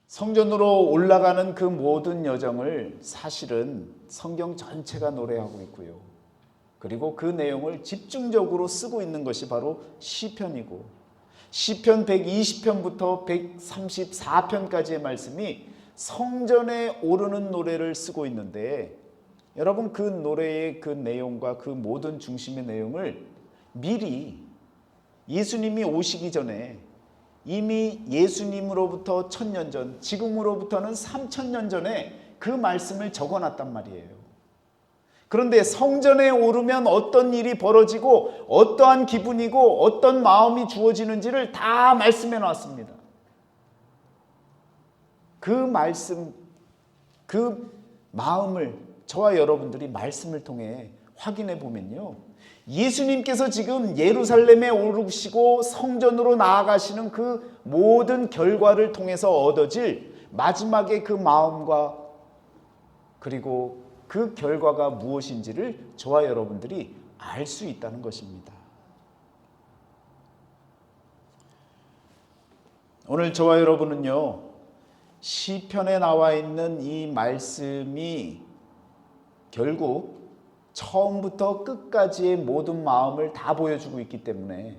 성전으로 올라가는 그 모든 여정을 사실은 성경 전체가 노래하고 있고요. 그리고 그 내용을 집중적으로 쓰고 있는 것이 바로 시편이고, 시편 120편부터 134편까지의 말씀이 성전에 오르는 노래를 쓰고 있는데, 여러분 그 노래의 그 내용과 그 모든 중심의 내용을 미리 예수님이 오시기 전에 이미 예수님으로부터 1000년 전, 지금으로부터는 3000년 전에 그 말씀을 적어놨단 말이에요. 그런데 성전에 오르면 어떤 일이 벌어지고 어떠한 기분이고 어떤 마음이 주어지는지를 다 말씀해 놨습니다. 그 말씀, 그 마음을 저와 여러분들이 말씀을 통해 확인해 보면요, 예수님께서 지금 예루살렘에 오르시고 성전으로 나아가시는 그 모든 결과를 통해서 얻어질 마지막의 그 마음과 그리고 그 결과가 무엇인지를 저와 여러분들이 알 수 있다는 것입니다. 오늘 저와 여러분은요, 시편에 나와 있는 이 말씀이 결국 처음부터 끝까지의 모든 마음을 다 보여주고 있기 때문에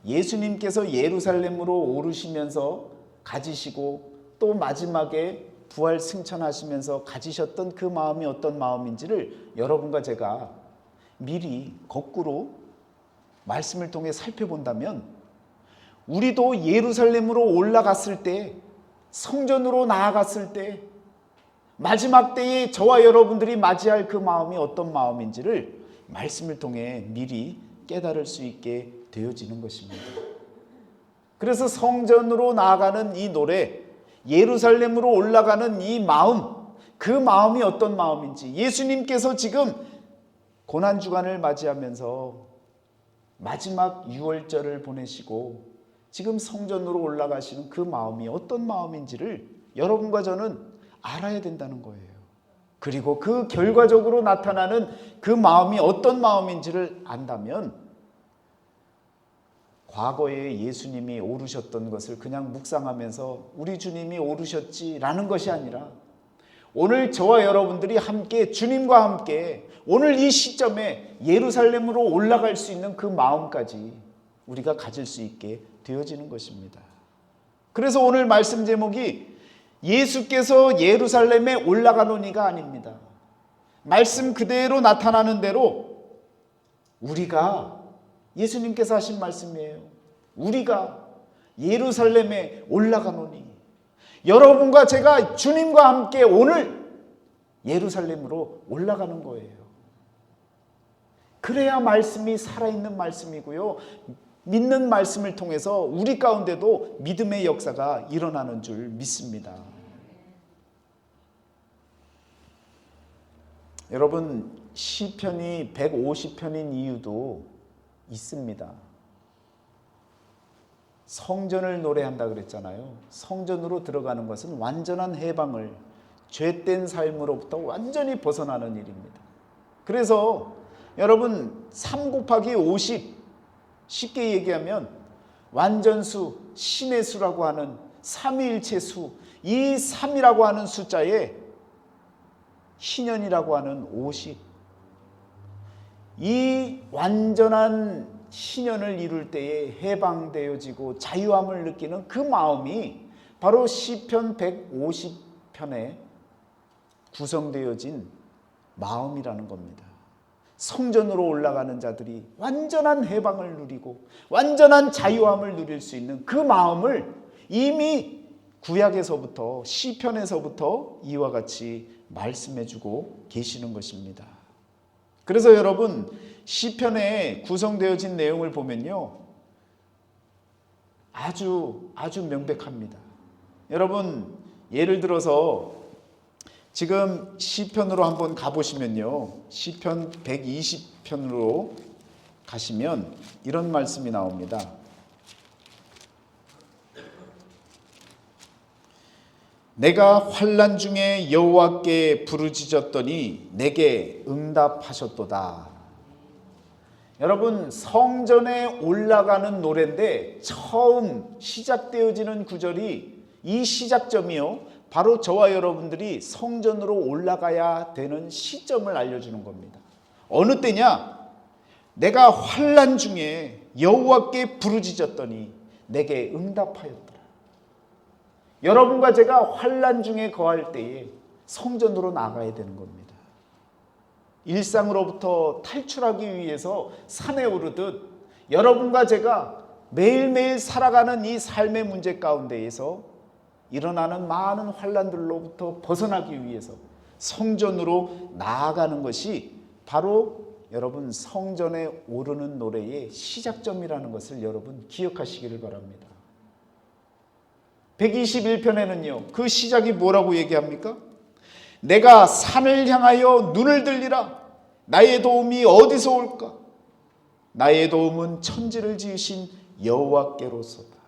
예수님께서 예루살렘으로 오르시면서 가지시고 또 마지막에 부활 승천하시면서 가지셨던 그 마음이 어떤 마음인지를 여러분과 제가 미리 거꾸로 말씀을 통해 살펴본다면, 우리도 예루살렘으로 올라갔을 때, 성전으로 나아갔을 때, 마지막 때에 저와 여러분들이 맞이할 그 마음이 어떤 마음인지를 말씀을 통해 미리 깨달을 수 있게 되어지는 것입니다. 그래서 성전으로 나아가는 이 노래, 예루살렘으로 올라가는 이 마음, 그 마음이 어떤 마음인지, 예수님께서 지금 고난주간을 맞이하면서 마지막 유월절을 보내시고 지금 성전으로 올라가시는 그 마음이 어떤 마음인지를 여러분과 저는 알아야 된다는 거예요. 그리고 그 결과적으로 나타나는 그 마음이 어떤 마음인지를 안다면, 과거에 예수님이 오르셨던 것을 그냥 묵상하면서 우리 주님이 오르셨지라는 것이 아니라, 오늘 저와 여러분들이 함께 주님과 함께 오늘 이 시점에 예루살렘으로 올라갈 수 있는 그 마음까지 우리가 가질 수 있게 되어지는 것입니다. 그래서 오늘 말씀 제목이 예수께서 예루살렘에 올라가노니가 아닙니다. 말씀 그대로 나타나는 대로 우리가, 예수님께서 하신 말씀이에요. 우리가 예루살렘에 올라가노니, 여러분과 제가 주님과 함께 오늘 예루살렘으로 올라가는 거예요. 그래야 말씀이 살아있는 말씀이고요, 믿는 말씀을 통해서 우리 가운데도 믿음의 역사가 일어나는 줄 믿습니다. 여러분, 시편이 150편인 이유도 있습니다. 성전을 노래한다 그랬잖아요. 성전으로 들어가는 것은 완전한 해방을, 죄된 삶으로부터 완전히 벗어나는 일입니다. 그래서 여러분, 3 곱하기 50, 쉽게 얘기하면 완전수, 신의 수라고 하는 삼위일체 수, 이 3이라고 하는 숫자에 희년이라고 하는 50, 이 완전한 희년을 이룰 때에 해방되어지고 자유함을 느끼는 그 마음이 바로 시편 150편에 구성되어진 마음이라는 겁니다. 성전으로 올라가는 자들이 완전한 해방을 누리고 완전한 자유함을 누릴 수 있는 그 마음을 이미 구약에서부터, 시편에서부터 이와 같이 말씀해주고 계시는 것입니다. 그래서 여러분, 시편에 구성되어진 내용을 보면요, 아주 명백합니다. 여러분, 예를 들어서 지금 시편으로 한번 가보시면요, 시편 120편으로 가시면 이런 말씀이 나옵니다. 내가 환난 중에 여호와께 부르짖었더니 내게 응답하셨도다. 여러분, 성전에 올라가는 노래인데 처음 시작되어지는 구절이 이 시작점이요, 바로 저와 여러분들이 성전으로 올라가야 되는 시점을 알려주는 겁니다. 어느 때냐? 내가 환난 중에 여호와께 부르짖었더니 내게 응답하였더라. 여러분과 제가 환난 중에 거할 때에 성전으로 나가야 되는 겁니다. 일상으로부터 탈출하기 위해서 산에 오르듯 여러분과 제가 매일매일 살아가는 이 삶의 문제 가운데에서 일어나는 많은 환난들로부터 벗어나기 위해서 성전으로 나아가는 것이 바로 여러분 성전에 오르는 노래의 시작점이라는 것을 여러분 기억하시기를 바랍니다. 121편에는요, 그 시작이 뭐라고 얘기합니까? 내가 산을 향하여 눈을 들리라. 나의 도움이 어디서 올까? 나의 도움은 천지를 지으신 여호와께로소다.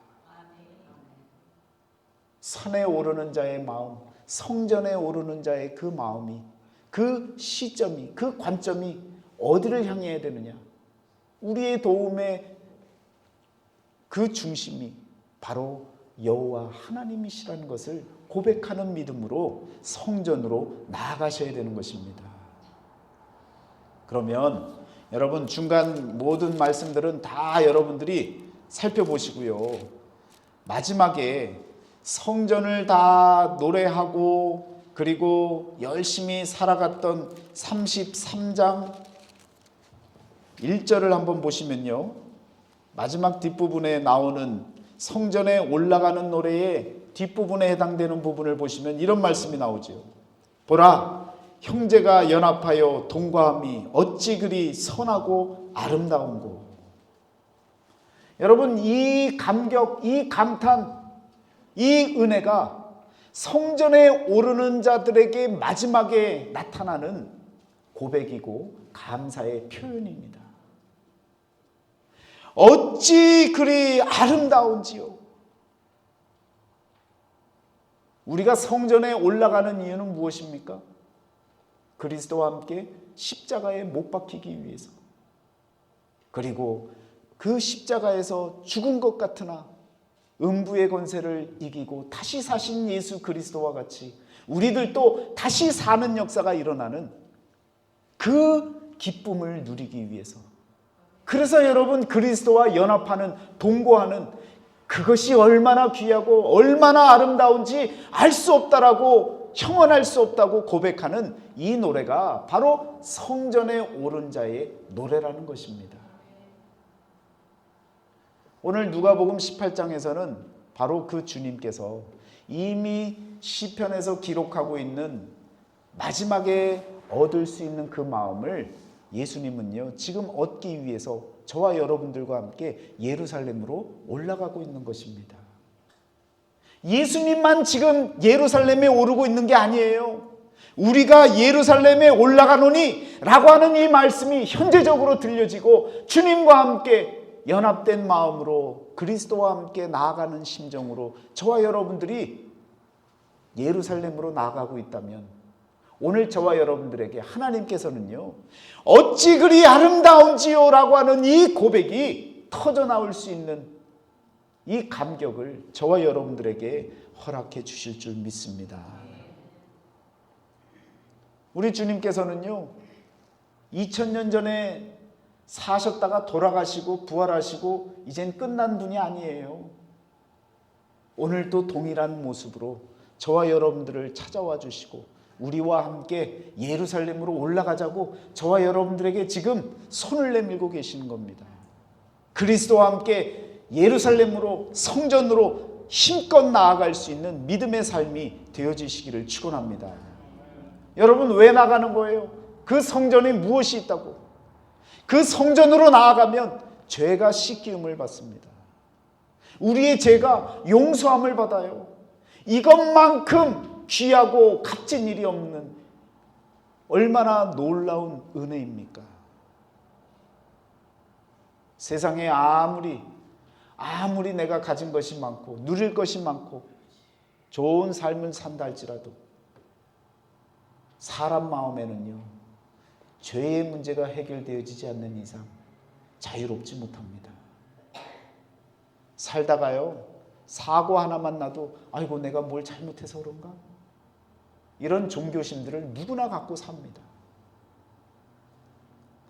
산에 오르는 자의 마음, 성전에 오르는 자의 그 마음이, 그 시점이, 그 관점이 어디를 향해야 되느냐? 우리의 도움의 그 중심이 바로 여호와 하나님이시라는 것을 고백하는 믿음으로 성전으로 나아가셔야 되는 것입니다. 그러면 여러분 중간 모든 말씀들은 다 여러분들이 살펴보시고요. 마지막에 성전을 다 노래하고 그리고 열심히 살아갔던 33장 1절을 한번 보시면요. 마지막 뒷부분에 나오는 성전에 올라가는 노래의 뒷부분에 해당되는 부분을 보시면 이런 말씀이 나오죠. 보라, 형제가 연합하여 동거함이 어찌 그리 선하고 아름다운고. 여러분, 이 감격, 이 감탄, 이 은혜가 성전에 오르는 자들에게 마지막에 나타나는 고백이고 감사의 표현입니다. 어찌 그리 아름다운지요. 우리가 성전에 올라가는 이유는 무엇입니까? 그리스도와 함께 십자가에 못 박히기 위해서. 그리고 그 십자가에서 죽은 것 같으나 음부의 권세를 이기고 다시 사신 예수 그리스도와 같이 우리들도 다시 사는 역사가 일어나는 그 기쁨을 누리기 위해서. 그래서 여러분 그리스도와 연합하는, 동거하는 그것이 얼마나 귀하고 얼마나 아름다운지 알 수 없다라고, 형언할 수 없다고 고백하는 이 노래가 바로 성전에 오른 자의 노래라는 것입니다. 오늘 누가복음 18장에서는 바로 그 주님께서 이미 시편에서 기록하고 있는 마지막에 얻을 수 있는 그 마음을 예수님은요 지금 얻기 위해서 저와 여러분들과 함께 예루살렘으로 올라가고 있는 것입니다. 예수님만 지금 예루살렘에 오르고 있는 게 아니에요. 우리가 예루살렘에 올라가노니 라고 하는 이 말씀이 현재적으로 들려지고 주님과 함께 연합된 마음으로 그리스도와 함께 나아가는 심정으로 저와 여러분들이 예루살렘으로 나아가고 있다면 오늘 저와 여러분들에게 하나님께서는요 어찌 그리 아름다운지요 라고 하는 이 고백이 터져나올 수 있는 이 감격을 저와 여러분들에게 허락해 주실 줄 믿습니다. 우리 주님께서는요 2000년 전에 사셨다가 돌아가시고 부활하시고 이젠 끝난 분이 아니에요. 오늘도 동일한 모습으로 저와 여러분들을 찾아와 주시고 우리와 함께 예루살렘으로 올라가자고 저와 여러분들에게 지금 손을 내밀고 계시는 겁니다. 그리스도와 함께 예루살렘으로, 성전으로 힘껏 나아갈 수 있는 믿음의 삶이 되어지시기를 축원합니다. 여러분 왜 나가는 거예요? 그 성전에 무엇이 있다고? 그 성전으로 나아가면 죄가 씻기움을 받습니다. 우리의 죄가 용서함을 받아요. 이것만큼 귀하고 값진 일이 없는 얼마나 놀라운 은혜입니까? 세상에 아무리 내가 가진 것이 많고 누릴 것이 많고 좋은 삶을 산다 할지라도 사람 마음에는요 죄의 문제가 해결되어지지 않는 이상 자유롭지 못합니다. 살다가요 사고 하나만 나도 아이고 내가 뭘 잘못해서 그런가? 이런 종교심들을 누구나 갖고 삽니다.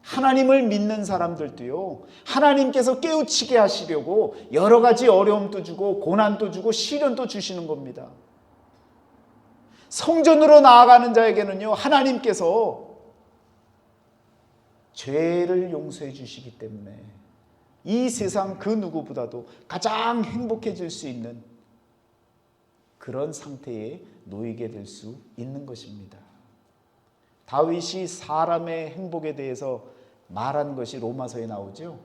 하나님을 믿는 사람들도요, 하나님께서 깨우치게 하시려고 여러 가지 어려움도 주고 고난도 주고 시련도 주시는 겁니다. 성전으로 나아가는 자에게는요, 하나님께서 죄를 용서해 주시기 때문에 이 세상 그 누구보다도 가장 행복해질 수 있는 그런 상태에 놓이게 될 수 있는 것입니다. 다윗이 사람의 행복에 대해서 말한 것이 로마서에 나오죠.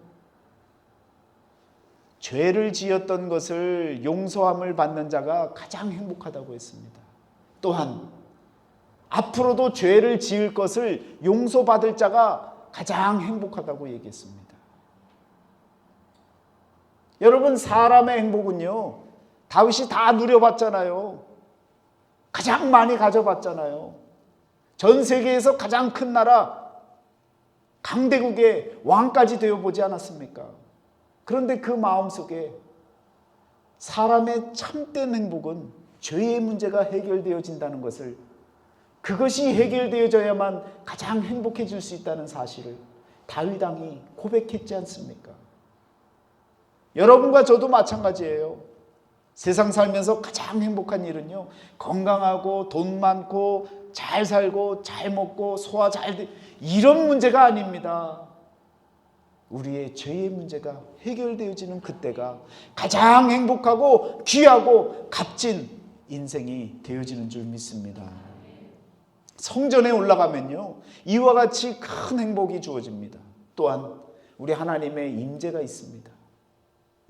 죄를 지었던 것을 용서함을 받는 자가 가장 행복하다고 했습니다. 또한 앞으로도 죄를 지을 것을 용서받을 자가 가장 행복하다고 얘기했습니다. 여러분, 사람의 행복은요, 다윗이 다 누려봤잖아요. 가장 많이 가져봤잖아요. 전 세계에서 가장 큰 나라 강대국의 왕까지 되어보지 않았습니까? 그런데 그 마음속에 사람의 참된 행복은 죄의 문제가 해결되어진다는 것을, 그것이 해결되어져야만 가장 행복해질 수 있다는 사실을 다윗 왕이 고백했지 않습니까? 여러분과 저도 마찬가지예요. 세상 살면서 가장 행복한 일은요, 건강하고 돈 많고 잘 살고 잘 먹고 소화 잘 돼, 이런 문제가 아닙니다. 우리의 죄의 문제가 해결되어지는 그때가 가장 행복하고 귀하고 값진 인생이 되어지는 줄 믿습니다. 성전에 올라가면요, 이와 같이 큰 행복이 주어집니다. 또한 우리 하나님의 임재가 있습니다.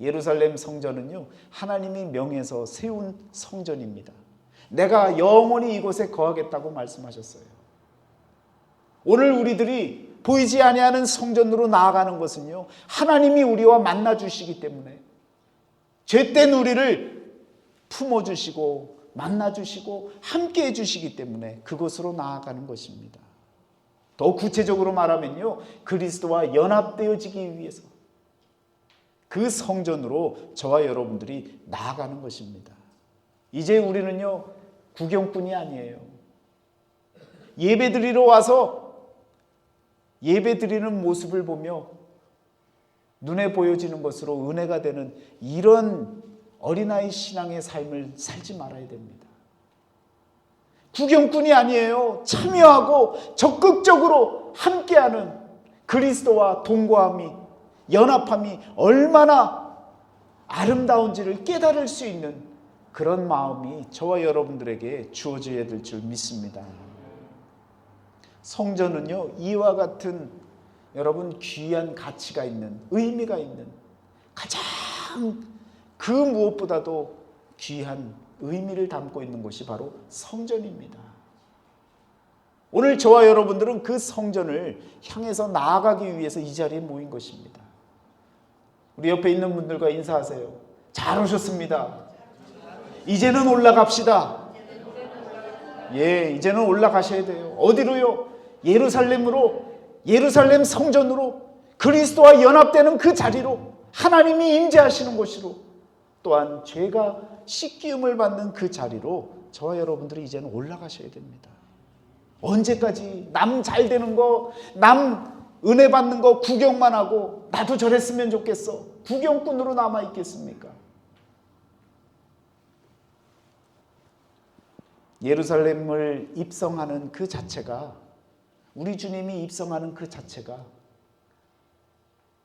예루살렘 성전은요, 하나님이 명해서 세운 성전입니다. 내가 영원히 이곳에 거하겠다고 말씀하셨어요. 오늘 우리들이 보이지 아니하는 성전으로 나아가는 것은요, 하나님이 우리와 만나 주시기 때문에, 죄된 우리를 품어주시고 만나주시고 함께해 주시기 때문에 그곳으로 나아가는 것입니다. 더 구체적으로 말하면요, 그리스도와 연합되어지기 위해서 그 성전으로 저와 여러분들이 나아가는 것입니다. 이제 우리는요, 구경꾼이 아니에요. 예배드리러 와서 예배드리는 모습을 보며 눈에 보여지는 것으로 은혜가 되는 이런 어린아이 신앙의 삶을 살지 말아야 됩니다. 구경꾼이 아니에요. 참여하고 적극적으로 함께하는 그리스도와 동거함이, 연합함이 얼마나 아름다운지를 깨달을 수 있는 그런 마음이 저와 여러분들에게 주어져야 될 줄 믿습니다. 성전은요, 이와 같은 여러분 귀한 가치가 있는, 의미가 있는, 가장 그 무엇보다도 귀한 의미를 담고 있는 곳이 바로 성전입니다. 오늘 저와 여러분들은 그 성전을 향해서 나아가기 위해서 이 자리에 모인 것입니다. 우리 옆에 있는 분들과 인사하세요. 잘 오셨습니다. 이제는 올라갑시다. 예, 이제는 올라가셔야 돼요. 어디로요? 예루살렘으로, 예루살렘 성전으로, 그리스도와 연합되는 그 자리로, 하나님이 임재하시는 곳으로, 또한 죄가 씻기움을 받는 그 자리로 저와 여러분들이 이제는 올라가셔야 됩니다. 언제까지 남 잘 되는 거, 남 은혜 받는 거 구경만 하고 나도 저랬으면 좋겠어, 구경꾼으로 남아 있겠습니까? 예루살렘을 입성하는 그 자체가, 우리 주님이 입성하는 그 자체가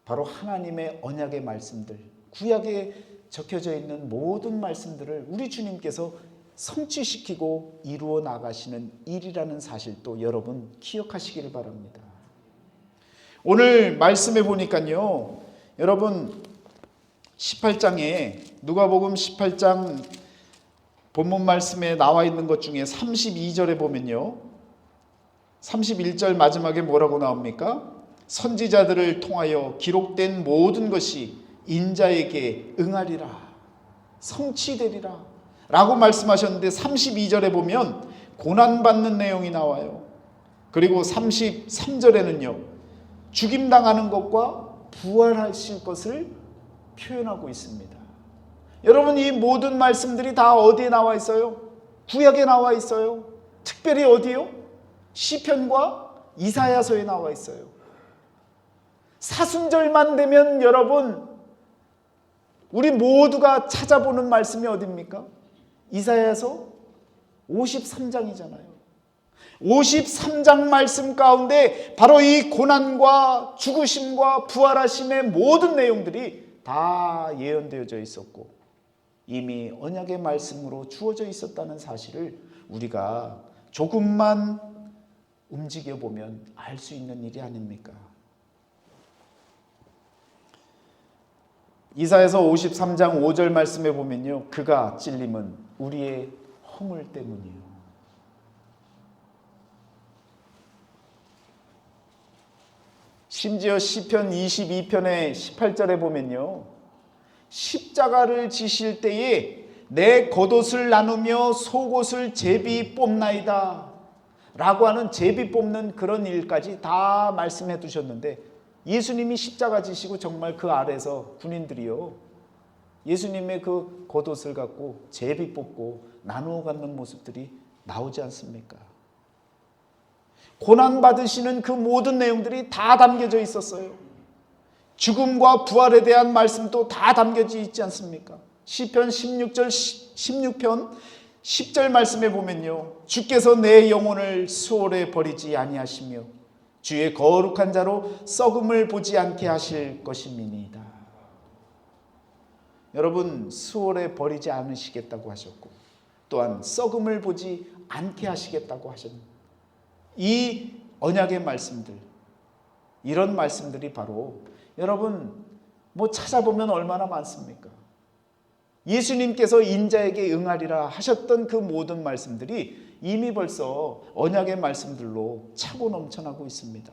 바로 하나님의 언약의 말씀들, 구약에 적혀져 있는 모든 말씀들을 우리 주님께서 성취시키고 이루어 나가시는 일이라는 사실도 여러분 기억하시기를 바랍니다. 오늘 말씀해 보니까요, 여러분 18장에, 누가복음 18장 본문 말씀에 나와 있는 것 중에 32절에 보면요, 31절 마지막에 뭐라고 나옵니까? 선지자들을 통하여 기록된 모든 것이 인자에게 응하리라, 성취되리라 라고 말씀하셨는데, 32절에 보면 고난받는 내용이 나와요. 그리고 33절에는요, 죽임당하는 것과 부활하실 것을 표현하고 있습니다. 여러분, 이 모든 말씀들이 다 어디에 나와 있어요? 구약에 나와 있어요. 특별히 어디요? 시편과 이사야서에 나와 있어요. 사순절만 되면 여러분, 우리 모두가 찾아보는 말씀이 어디입니까? 이사야서 53장이잖아요. 53장 말씀 가운데 바로 이 고난과 죽으심과 부활하심의 모든 내용들이 다 예언되어져 있었고 이미 언약의 말씀으로 주어져 있었다는 사실을 우리가 조금만 움직여보면 알 수 있는 일이 아닙니까? 이사야서 53장 5절 말씀에 보면요, 그가 찔림은 우리의 허물 때문이에요. 심지어 시편 22편의 18절에 보면요, 십자가를 지실 때에 내 겉옷을 나누며 속옷을 제비 뽑나이다 라고 하는 제비 뽑는 그런 일까지 다 말씀해 두셨는데, 예수님이 십자가 지시고 정말 그 아래서 군인들이요, 예수님의 그 겉옷을 갖고 제비 뽑고 나누어 갖는 모습들이 나오지 않습니까? 고난받으시는 그 모든 내용들이 다 담겨져 있었어요. 죽음과 부활에 대한 말씀도 다 담겨져 있지 않습니까? 시편 16편 10절 말씀에 보면요, 주께서 내 영혼을 수월에 버리지 아니하시며 주의 거룩한 자로 썩음을 보지 않게 하실 것임이니이다. 여러분, 수월에 버리지 않으시겠다고 하셨고 또한 썩음을 보지 않게 하시겠다고 하셨습니다. 이 언약의 말씀들, 이런 말씀들이 바로 여러분 찾아보면 얼마나 많습니까? 예수님께서 인자에게 응하리라 하셨던 그 모든 말씀들이 이미 벌써 언약의 말씀들로 차고 넘쳐나고 있습니다.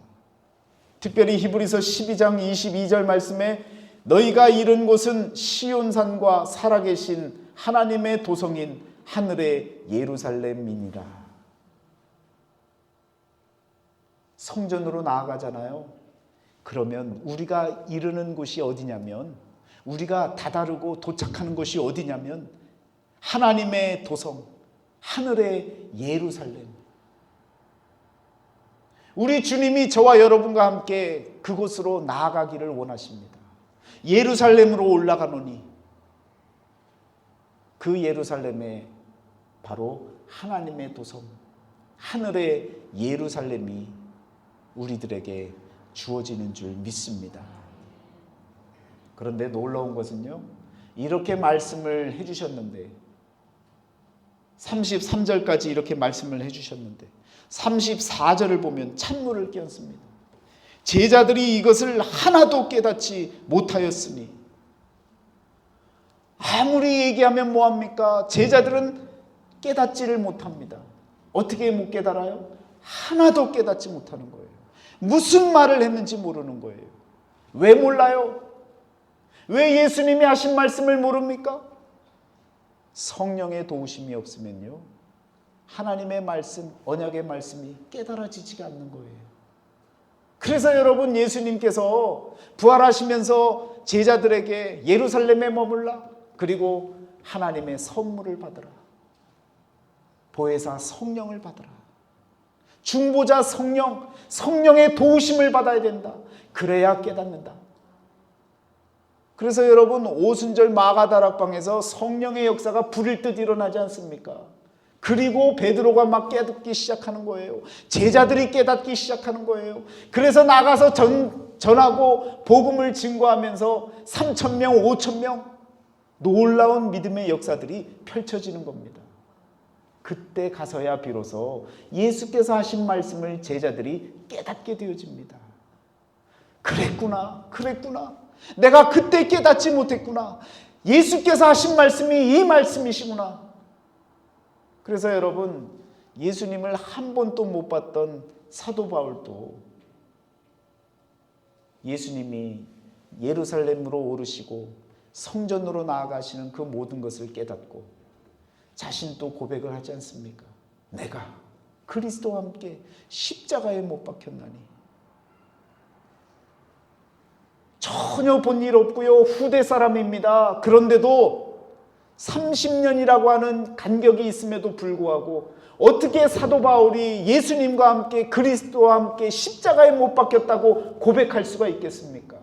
특별히 히브리서 12장 22절 말씀에 너희가 이른 곳은 시온산과 살아계신 하나님의 도성인 하늘의 예루살렘이니라. 성전으로 나아가잖아요. 그러면 우리가 이르는 곳이 어디냐면, 우리가 다다르고 도착하는 곳이 어디냐면 하나님의 도성, 하늘의 예루살렘. 우리 주님이 저와 여러분과 함께 그곳으로 나아가기를 원하십니다. 예루살렘으로 올라가노니 그 예루살렘에 바로 하나님의 도성, 하늘의 예루살렘이 우리들에게 주어지는 줄 믿습니다. 그런데 놀라운 것은요, 이렇게 말씀을 해주셨는데 33절까지 이렇게 말씀을 해주셨는데 34절을 보면 찬물을 끼얹습니다. 제자들이 이것을 하나도 깨닫지 못하였으니. 아무리 얘기하면 뭐합니까? 제자들은 깨닫지를 못합니다. 어떻게 못 깨달아요? 하나도 깨닫지 못하는 거예요. 무슨 말을 했는지 모르는 거예요. 왜 몰라요? 왜 예수님이 하신 말씀을 모릅니까? 성령의 도우심이 없으면요, 하나님의 말씀, 언약의 말씀이 깨달아지지가 않는 거예요. 그래서 여러분, 예수님께서 부활하시면서 제자들에게 예루살렘에 머물라, 그리고 하나님의 선물을 받으라, 보혜사 성령을 받으라, 중보자 성령, 성령의 도우심을 받아야 된다. 그래야 깨닫는다. 그래서 여러분, 오순절 마가다락방에서 성령의 역사가 불일 듯 일어나지 않습니까? 그리고 베드로가 막 깨닫기 시작하는 거예요. 제자들이 깨닫기 시작하는 거예요. 그래서 나가서 전하고 복음을 증거하면서 3,000명, 5,000명 놀라운 믿음의 역사들이 펼쳐지는 겁니다. 그때 가서야 비로소 예수께서 하신 말씀을 제자들이 깨닫게 되어집니다. 그랬구나, 그랬구나. 내가 그때 깨닫지 못했구나. 예수께서 하신 말씀이 이 말씀이시구나. 그래서 여러분, 예수님을 한 번도 못 봤던 사도 바울도 예수님이 예루살렘으로 오르시고 성전으로 나아가시는 그 모든 것을 깨닫고 자신도 고백을 하지 않습니까? 내가 그리스도와 함께 십자가에 못 박혔나니. 전혀 본 일 없고요, 후대 사람입니다. 그런데도 30년이라고 하는 간격이 있음에도 불구하고 어떻게 사도 바울이 예수님과 함께 그리스도와 함께 십자가에 못 박혔다고 고백할 수가 있겠습니까?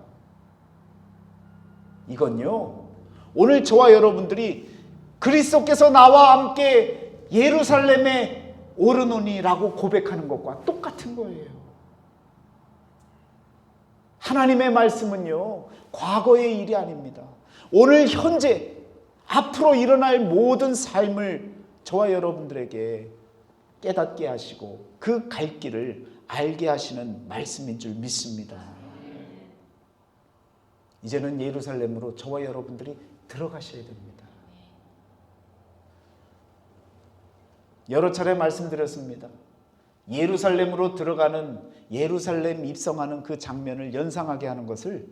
이건요, 오늘 저와 여러분들이 그리스도께서 나와 함께 예루살렘에 오르노니라고 고백하는 것과 똑같은 거예요. 하나님의 말씀은요, 과거의 일이 아닙니다. 오늘 현재 앞으로 일어날 모든 삶을 저와 여러분들에게 깨닫게 하시고 그 갈 길을 알게 하시는 말씀인 줄 믿습니다. 이제는 예루살렘으로 저와 여러분들이 들어가셔야 됩니다. 여러 차례 말씀드렸습니다. 예루살렘으로 들어가는, 예루살렘 입성하는 그 장면을 연상하게 하는 것을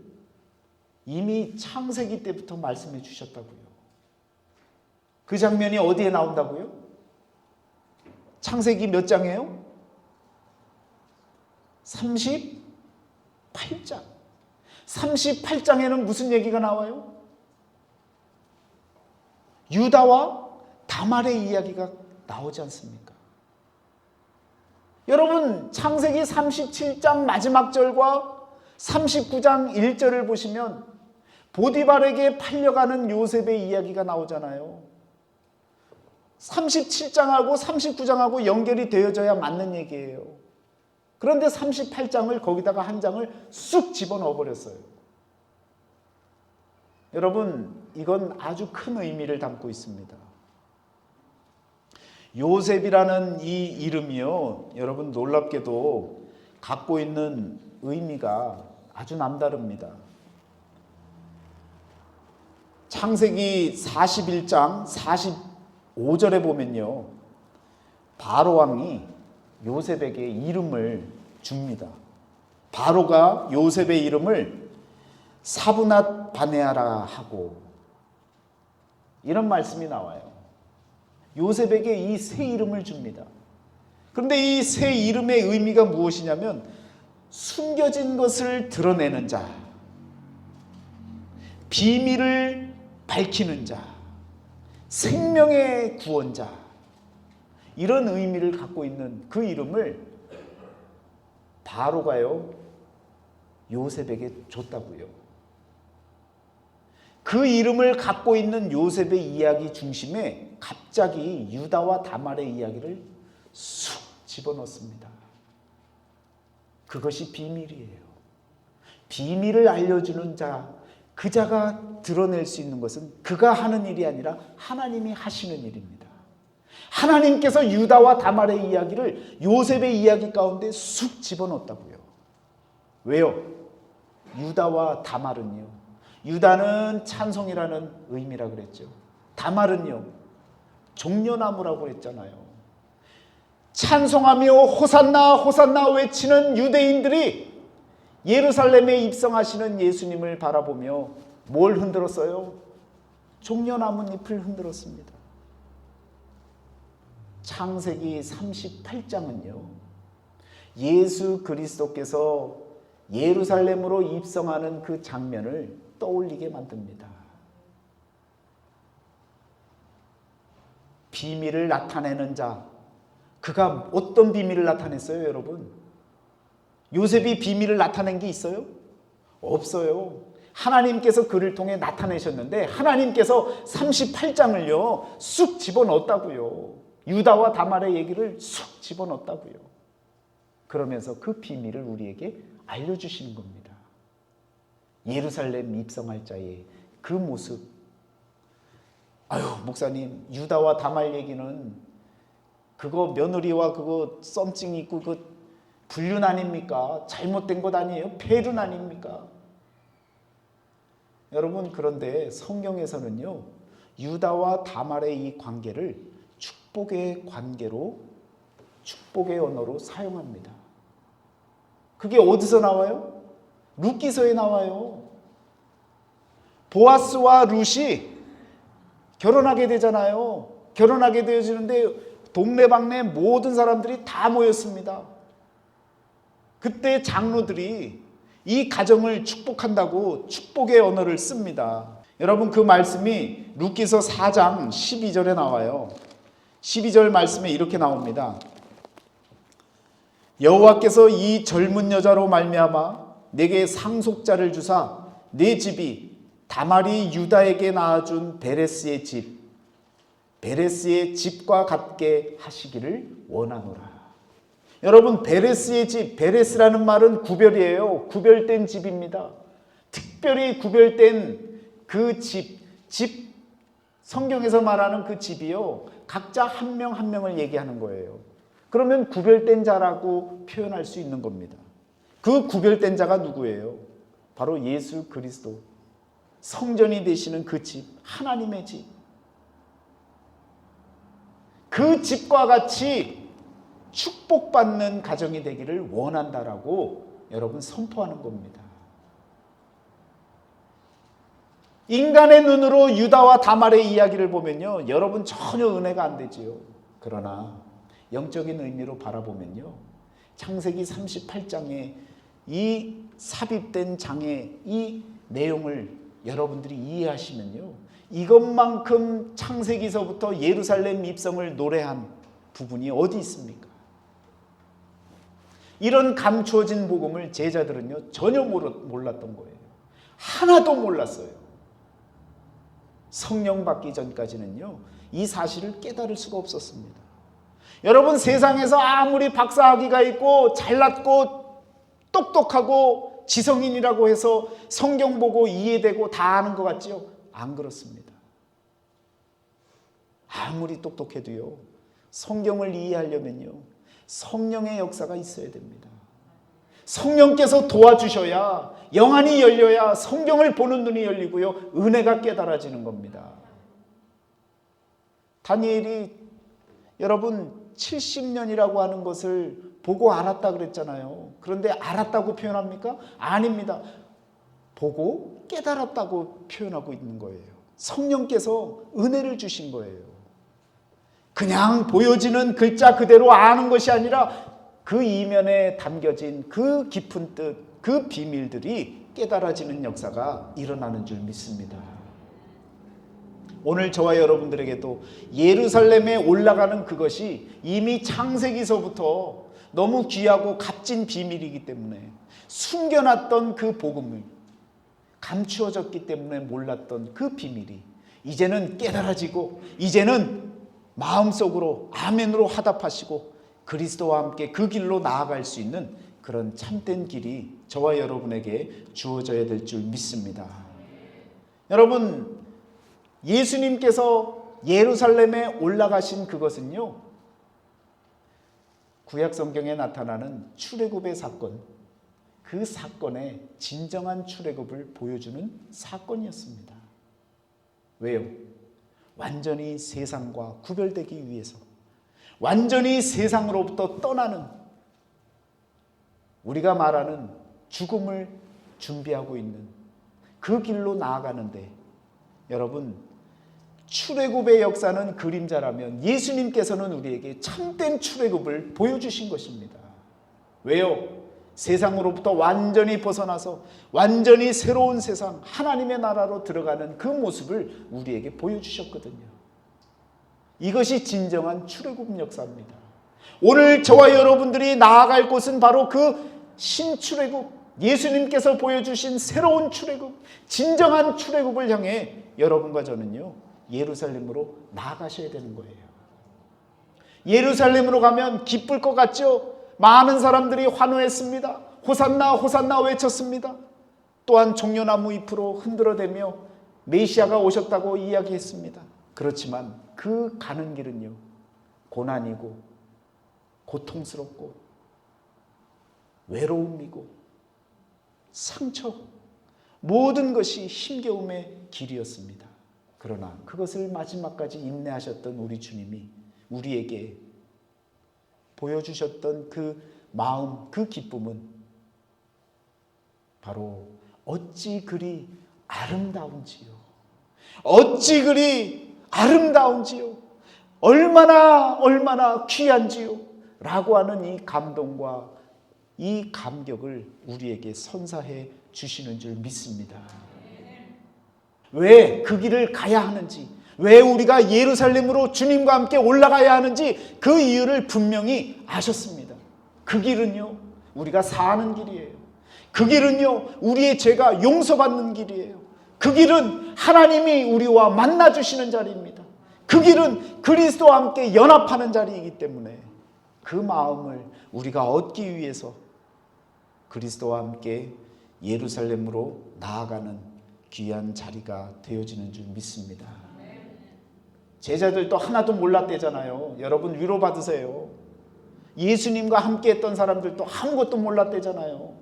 이미 창세기 때부터 말씀해 주셨다고요. 그 장면이 어디에 나온다고요? 창세기 몇 장이에요? 38장. 38장에는 무슨 얘기가 나와요? 유다와 다말의 이야기가 나오지 않습니까? 여러분, 창세기 37장 마지막 절과 39장 1절을 보시면 보디발에게 팔려가는 요셉의 이야기가 나오잖아요. 37장하고 39장하고 연결이 되어져야 맞는 얘기예요. 그런데 38장을 거기다가 한 장을 쑥 집어넣어 버렸어요. 여러분, 이건 아주 큰 의미를 담고 있습니다. 요셉이라는 이 이름이요, 여러분 놀랍게도 갖고 있는 의미가 아주 남다릅니다. 창세기 41장 45절에 보면요, 바로 왕이 요셉에게 이름을 줍니다. 바로가 요셉의 이름을 사브낫 바네아라 하고, 이런 말씀이 나와요. 요셉에게 이 새 이름을 줍니다. 그런데 이 새 이름의 의미가 무엇이냐면 숨겨진 것을 드러내는 자, 비밀을 밝히는 자, 생명의 구원자, 이런 의미를 갖고 있는 그 이름을 바로가요, 요셉에게 줬다고요. 그 이름을 갖고 있는 요셉의 이야기 중심에 갑자기 유다와 다말의 이야기를 쑥 집어넣습니다. 그것이 비밀이에요. 비밀을 알려주는 자, 그 자가 드러낼 수 있는 것은 그가 하는 일이 아니라 하나님이 하시는 일입니다. 하나님께서 유다와 다말의 이야기를 요셉의 이야기 가운데 쑥 집어넣었다고요. 왜요? 유다와 다말은요, 유다는 찬송이라는 의미라 그랬죠. 다말은요, 종려나무라고 그랬잖아요. 찬송하며 호산나 호산나 외치는 유대인들이 예루살렘에 입성하시는 예수님을 바라보며 뭘 흔들었어요? 종려나무잎을 흔들었습니다. 창세기 38장은요, 예수 그리스도께서 예루살렘으로 입성하는 그 장면을 떠올리게 만듭니다. 비밀을 나타내는 자, 그가 어떤 비밀을 나타냈어요, 여러분? 요셉이 비밀을 나타낸 게 있어요? 없어요. 하나님께서 그를 통해 나타내셨는데 하나님께서 38장을요 쑥 집어넣었다고요. 유다와 다말의 얘기를 쑥 집어넣었다고요. 그러면서 그 비밀을 우리에게 알려주시는 겁니다. 예루살렘 입성할 자의 그 모습. 아유, 목사님, 유다와 다말 얘기는 그거 며느리와 그거 썸씽 있고 그 불륜 아닙니까? 잘못된 것 아니에요? 폐륜 아닙니까? 여러분, 그런데 성경에서는요, 유다와 다말의 이 관계를 축복의 관계로, 축복의 언어로 사용합니다. 그게 어디서 나와요? 룻기서에 나와요. 보아스와 룻이 결혼하게 되잖아요. 결혼하게 되어지는데 동네방네 모든 사람들이 다 모였습니다. 그때 장로들이 이 가정을 축복한다고 축복의 언어를 씁니다. 여러분, 그 말씀이 룻기서 4장 12절에 나와요. 12절 말씀에 이렇게 나옵니다. 여호와께서 이 젊은 여자로 말미암아 내게 상속자를 주사 내 집이 다말이 유다에게 낳아준 베레스의 집, 베레스의 집과 같게 하시기를 원하노라. 여러분, 베레스의 집, 베레스라는 말은 구별이에요. 구별된 집입니다. 특별히 구별된 그 집, 성경에서 말하는 그 집이요, 각자 한 명 한 명을 얘기하는 거예요. 그러면 구별된 자라고 표현할 수 있는 겁니다. 그 구별된 자가 누구예요? 바로 예수 그리스도, 성전이 되시는 그 집, 하나님의 집. 그 집과 같이 축복받는 가정이 되기를 원한다라고 여러분 선포하는 겁니다. 인간의 눈으로 유다와 다말의 이야기를 보면요, 여러분 전혀 은혜가 안 되지요. 그러나 영적인 의미로 바라보면요, 창세기 38장에 이 삽입된 장의 이 내용을 여러분들이 이해하시면요, 이것만큼 창세기서부터 예루살렘 입성을 노래한 부분이 어디 있습니까? 이런 감추어진 복음을 제자들은요 전혀 몰랐던 거예요. 하나도 몰랐어요. 성령 받기 전까지는요 이 사실을 깨달을 수가 없었습니다. 여러분, 세상에서 아무리 박사학위가 있고 잘났고 똑똑하고 지성인이라고 해서 성경 보고 이해되고 다 아는 것 같지요? 안 그렇습니다. 아무리 똑똑해도요, 성경을 이해하려면요 성령의 역사가 있어야 됩니다. 성령께서 도와주셔야, 영안이 열려야 성경을 보는 눈이 열리고요, 은혜가 깨달아지는 겁니다. 다니엘이 여러분 70년이라고 하는 것을 보고 알았다 그랬잖아요. 그런데 알았다고 표현합니까? 아닙니다. 보고 깨달았다고 표현하고 있는 거예요. 성령께서 은혜를 주신 거예요. 그냥 보여지는 글자 그대로 아는 것이 아니라 그 이면에 담겨진 그 깊은 뜻, 그 비밀들이 깨달아지는 역사가 일어나는 줄 믿습니다. 오늘 저와 여러분들에게도 예루살렘에 올라가는 그것이 이미 창세기서부터 너무 귀하고 값진 비밀이기 때문에, 숨겨놨던 그 복음을, 감추어졌기 때문에 몰랐던 그 비밀이 이제는 깨달아지고, 이제는 마음속으로 아멘으로 화답하시고 그리스도와 함께 그 길로 나아갈 수 있는 그런 참된 길이 저와 여러분에게 주어져야 될 줄 믿습니다. 여러분, 예수님께서 예루살렘에 올라가신 그것은요, 구약 성경에 나타나는 출애굽의 사건, 그 사건의 진정한 출애굽을 보여주는 사건이었습니다. 왜요? 완전히 세상과 구별되기 위해서, 완전히 세상으로부터 떠나는, 우리가 말하는 죽음을 준비하고 있는 그 길로 나아가는데, 여러분, 출애굽의 역사는 그림자라면 예수님께서는 우리에게 참된 출애굽을 보여주신 것입니다. 왜요? 세상으로부터 완전히 벗어나서 완전히 새로운 세상, 하나님의 나라로 들어가는 그 모습을 우리에게 보여주셨거든요. 이것이 진정한 출애굽 역사입니다. 오늘 저와 여러분들이 나아갈 곳은 바로 그 신출애굽, 예수님께서 보여주신 새로운 출애굽, 진정한 출애굽을 향해 여러분과 저는요 예루살렘으로 나아가셔야 되는 거예요. 예루살렘으로 가면 기쁠 것 같죠? 많은 사람들이 환호했습니다. 호산나 호산나 외쳤습니다. 또한 종려나무 잎으로 흔들어대며 메시아가 오셨다고 이야기했습니다. 그렇지만 그 가는 길은요 고난이고 고통스럽고 외로움이고 상처, 모든 것이 힘겨움의 길이었습니다. 그러나 그것을 마지막까지 인내하셨던 우리 주님이 우리에게 보여주셨던 그 마음, 그 기쁨은 바로 어찌 그리 아름다운지요, 어찌 그리 아름다운지요, 얼마나 귀한지요 라고 하는 이 감동과 이 감격을 우리에게 선사해 주시는 줄 믿습니다. 왜 그 길을 가야 하는지, 왜 우리가 예루살렘으로 주님과 함께 올라가야 하는지 그 이유를 분명히 아셨습니다. 그 길은요, 우리가 사는 길이에요. 그 길은요, 우리의 죄가 용서받는 길이에요. 그 길은 하나님이 우리와 만나주시는 자리입니다. 그 길은 그리스도와 함께 연합하는 자리이기 때문에 그 마음을 우리가 얻기 위해서 그리스도와 함께 예루살렘으로 나아가는 귀한 자리가 되어지는 줄 믿습니다. 제자들도 하나도 몰랐대잖아요. 여러분 위로받으세요. 예수님과 함께 했던 사람들도 아무것도 몰랐대잖아요.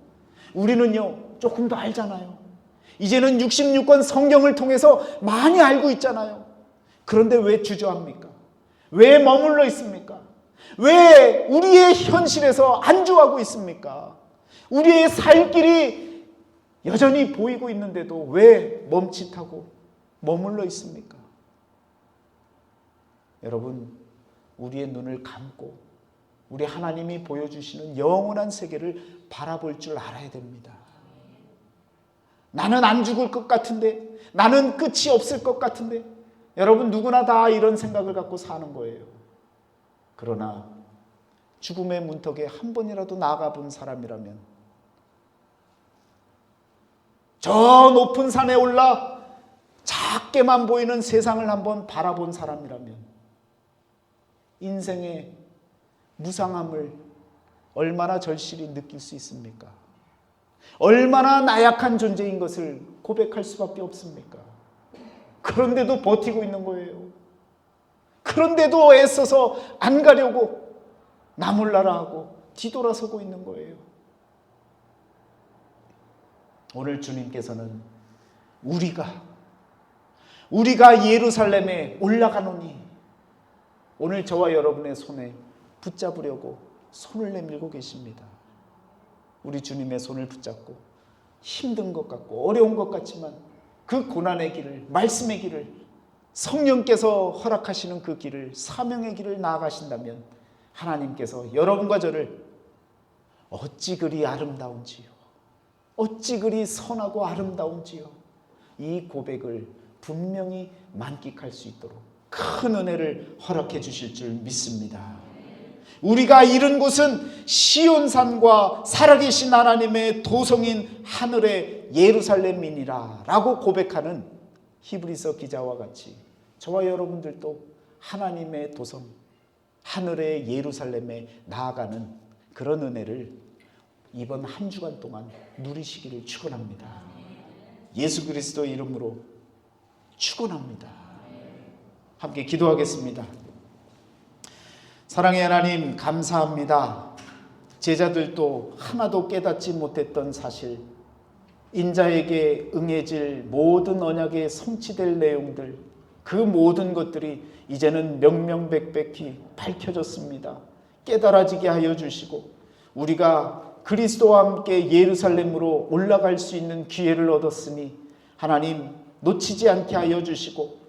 우리는요 조금 더 알잖아요. 이제는 66권 성경을 통해서 많이 알고 있잖아요. 그런데 왜 주저합니까? 왜 머물러 있습니까? 왜 우리의 현실에서 안주하고 있습니까? 우리의 살 길이 여전히 보이고 있는데도 왜 멈칫하고 머물러 있습니까? 여러분, 우리의 눈을 감고 우리 하나님이 보여주시는 영원한 세계를 바라볼 줄 알아야 됩니다. 나는 안 죽을 것 같은데, 나는 끝이 없을 것 같은데, 여러분 누구나 다 이런 생각을 갖고 사는 거예요. 그러나 죽음의 문턱에 한 번이라도 나아가 본 사람이라면, 저 높은 산에 올라 작게만 보이는 세상을 한번 바라본 사람이라면 인생의 무상함을 얼마나 절실히 느낄 수 있습니까? 얼마나 나약한 존재인 것을 고백할 수밖에 없습니까? 그런데도 버티고 있는 거예요. 그런데도 애써서 안 가려고 나몰라라 하고 뒤돌아서고 있는 거예요. 오늘 주님께서는 우리가 예루살렘에 올라가노니, 오늘 저와 여러분의 손에 붙잡으려고 손을 내밀고 계십니다. 우리 주님의 손을 붙잡고 힘든 것 같고 어려운 것 같지만 그 고난의 길을, 말씀의 길을, 성령께서 허락하시는 그 길을, 사명의 길을 나아가신다면 하나님께서 여러분과 저를 어찌 그리 아름다운지요, 어찌 그리 선하고 아름다운지요, 이 고백을 분명히 만끽할 수 있도록 큰 은혜를 허락해 주실 줄 믿습니다. 우리가 이른 곳은 시온산과 살아계신 하나님의 도성인 하늘의 예루살렘이니라 라고 고백하는 히브리서 기자와 같이 저와 여러분들도 하나님의 도성, 하늘의 예루살렘에 나아가는 그런 은혜를 이번 한 주간 동안 누리시기를 축원합니다. 예수 그리스도의 이름으로 축원합니다. 함께 기도하겠습니다. 사랑의 하나님, 감사합니다. 제자들도 하나도 깨닫지 못했던 사실, 인자에게 응해질 모든 언약에 성취될 내용들, 그 모든 것들이 이제는 명명백백히 밝혀졌습니다. 깨달아지게 하여 주시고 우리가 그리스도와 함께 예루살렘으로 올라갈 수 있는 기회를 얻었으니 하나님 놓치지 않게 하여 주시고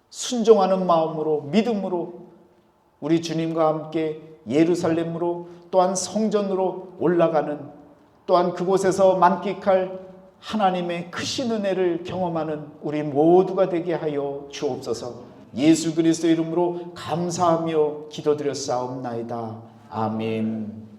순종하는 마음으로, 믿음으로 우리 주님과 함께 예루살렘으로, 또한 성전으로 올라가는, 또한 그곳에서 만끽할 하나님의 크신 은혜를 경험하는 우리 모두가 되게 하여 주옵소서. 예수 그리스도 이름으로 감사하며 기도드렸사옵나이다. 아멘.